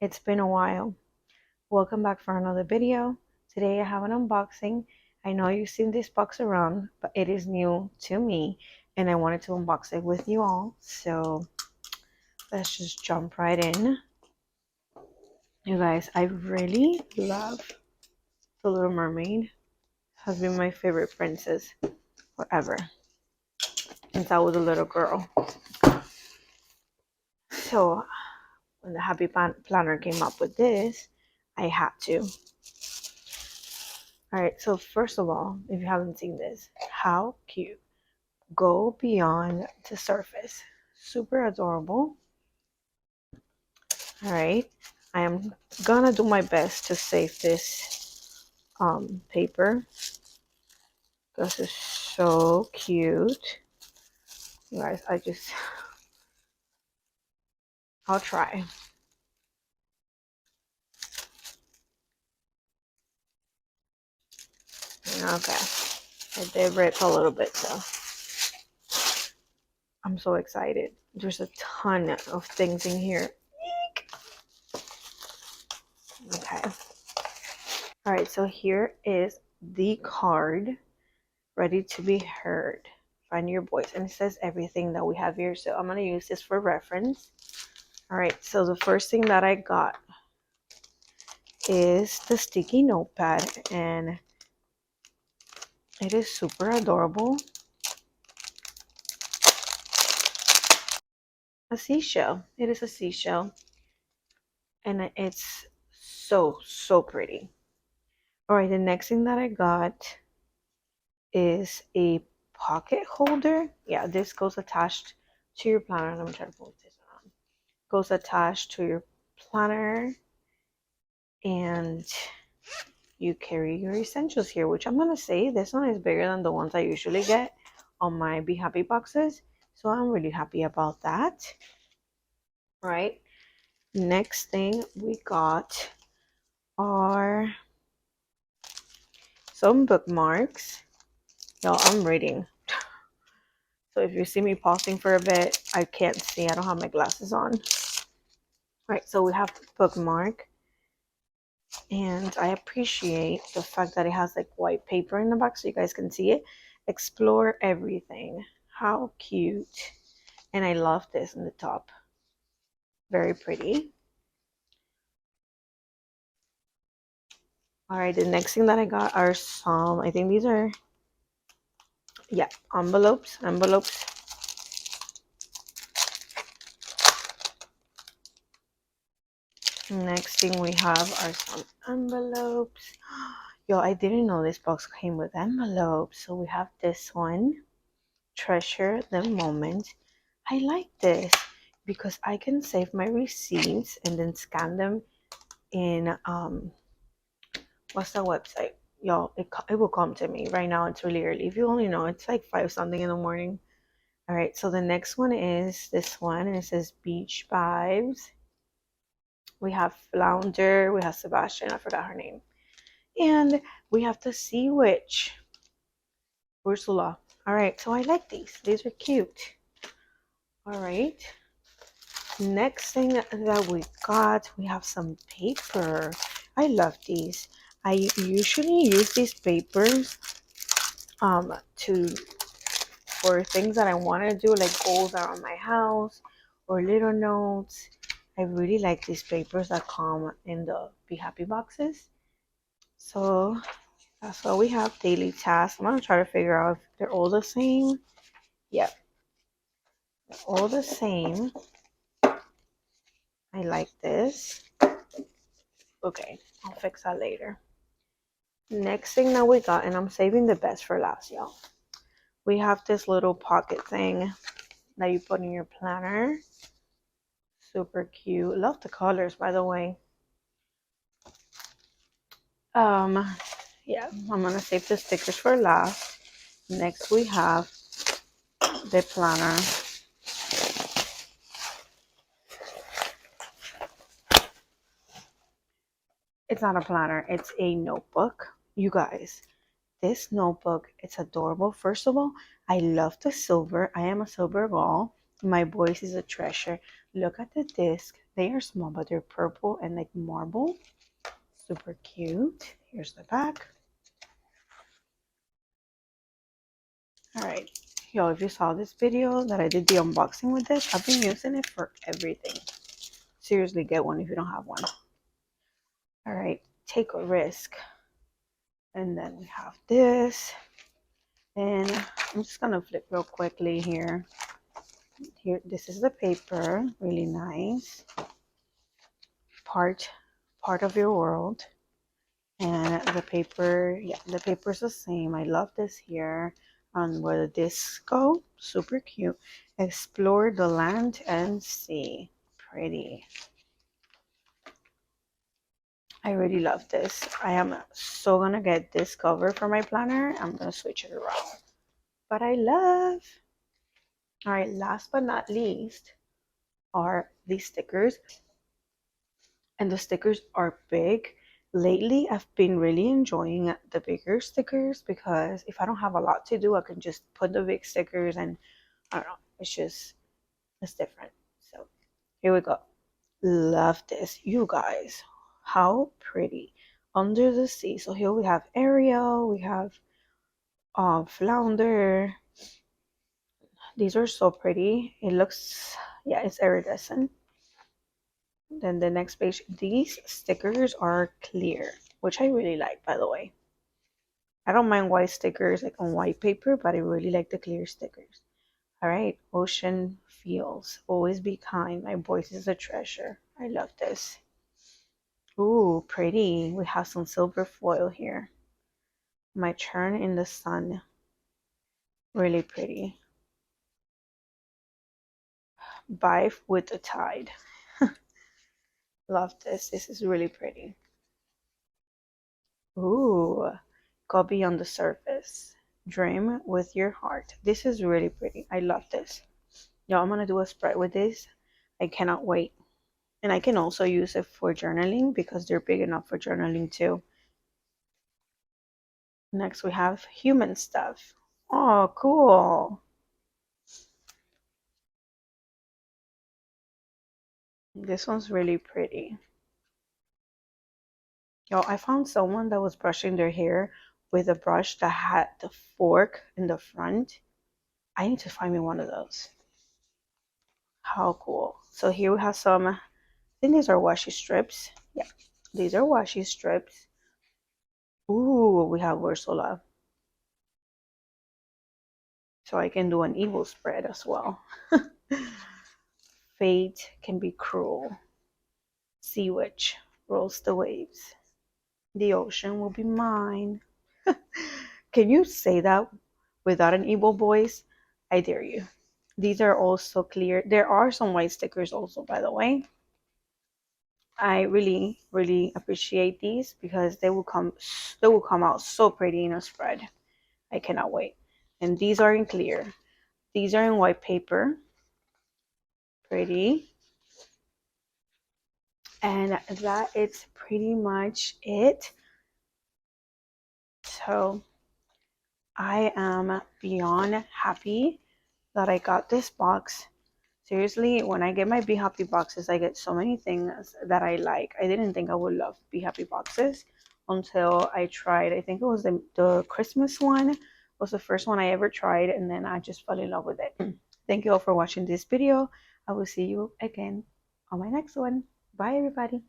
It's been a while. Welcome back for another video. Today I have an unboxing. I know you've seen this box around, but it is new to me and I wanted to unbox it with you all. So let's just jump right in. You guys, I really love The Little Mermaid. Has been my favorite princess forever since I was a little girl. So when the Happy Planner came up with this, I had to. Alright, so first of all, if you haven't seen this, how cute. Go beyond the surface. Super adorable. Alright, I am gonna do my best to save this paper because it's so cute. You guys, I'll try. Okay, I did rip a little bit, so I'm so excited. There's a ton of things in here. Okay. All right, so here is the card ready to be heard. Find your voice. And it says everything that we have here. So I'm going to use this for reference. All right, so the first thing that I got is the sticky notepad. And it is super adorable. A seashell. It is a seashell. And it's so pretty. All right, the next thing that I got is a pocket holder. Yeah, this goes attached to your planner. Let me try to pull this on. Goes attached to your planner, and you carry your essentials here, which I'm gonna say this one is bigger than the ones I usually get on my Be Happy boxes. So I'm really happy about that. Right. Next thing we got are some bookmarks. Y'all, I'm reading. So if you see me pausing for a bit, I can't see. I don't have my glasses on. Right, so we have the bookmark. And I appreciate the fact that it has like white paper in the back so you guys can see it. Explore everything. How cute. And I love this in the top. Very pretty. All right, the next thing that I got are some, I think these are, yeah, envelopes. Next thing we have are some envelopes. Yo, I didn't know this box came with envelopes. So we have this one. Treasure the moment. I like this because I can save my receipts and then scan them in what's the website? Y'all, it will come to me. Right now it's really early. If you only know, it's like 5 something in the morning. All right, so the next one is this one, and it says Beach Vibes. We have Flounder, we have Sebastian, I forgot her name. And we have the Sea Witch, Ursula. All right, so I like these. These are cute. All right. Next thing that we have some paper. I love these. I usually use these papers to for things that I want to do, like goals around my house or little notes. I really like these papers that come in the Be Happy boxes. So that's what we have. Daily tasks. I'm gonna try to figure out if they're all the same. Yep, they're all the same. I like this. Okay, I'll fix that later. Next thing that we got, and I'm saving the best for last, y'all. We have this little pocket thing that you put in your planner. Super cute. Love the colors, by the way. Yeah, I'm gonna save the stickers for last. Next we have the planner. It's not a planner, it's a notebook. You guys, this notebook, it's adorable. First of all, I love the silver. I am a silver ball. My voice is a treasure. Look at the disc. They are small, but they're purple and like marble. Super cute. Here's the back. All right. Yo, if you saw this video that I did the unboxing with this, I've been using it for everything. Seriously, get one if you don't have one. All right. Take a risk. And then we have this. And I'm just going to flip real quickly here. Here, this is the paper. Really nice. Part of your world. And the paper, yeah, the paper is the same. I love this here. Where the discs go, super cute. Explore the land and sea. Pretty. I really love this. I am so gonna get this cover for my planner. I'm gonna switch it around. But I love. All right, last but not least are these stickers. And the stickers are big. Lately, I've been really enjoying the bigger stickers because if I don't have a lot to do, I can just put the big stickers and I don't know, it's different. So here we go. Love this, you guys. How pretty. Under the sea. So here we have Ariel, we have Flounder. These are so pretty. It looks, yeah, it's iridescent. Then the next page, these stickers are clear, which I really like, by the way. I don't mind white stickers like on white paper, but I really like the clear stickers. All right, ocean feels. Always be kind. My voice is a treasure. I love this. Ooh, pretty. We have some silver foil here. My turn in the sun. Really pretty. Vibe with the tide. Love this. This is really pretty. Ooh, go beyond the surface. Dream with your heart. This is really pretty. I love this. Yo, I'm gonna do a spread with this. I cannot wait. And I can also use it for journaling because they're big enough for journaling too. Next we have human stuff. Oh, cool. This one's really pretty. Yo, I found someone that was brushing their hair with a brush that had the fork in the front. I need to find me one of those. How cool. So here we have some, I think these are washi strips. Yeah, these are washi strips. Ooh, we have Ursula. So I can do an evil spread as well. Fate can be cruel. Sea witch rolls the waves. The ocean will be mine. Can you say that without an evil voice? I dare you. These are also clear. There are some white stickers also, by the way. I really, really appreciate these because they will come out so pretty in a spread. I cannot wait. And these are in clear. These are in white paper. Pretty. And that is pretty much it. So I am beyond happy that I got this box. Seriously, when I get my Be Happy boxes, I get so many things that I like. I didn't think I would love Be Happy boxes until I tried. I think it was the Christmas one was the first one I ever tried, and then I just fell in love with it. Thank you all for watching this video. I will see you again on my next one. Bye, everybody.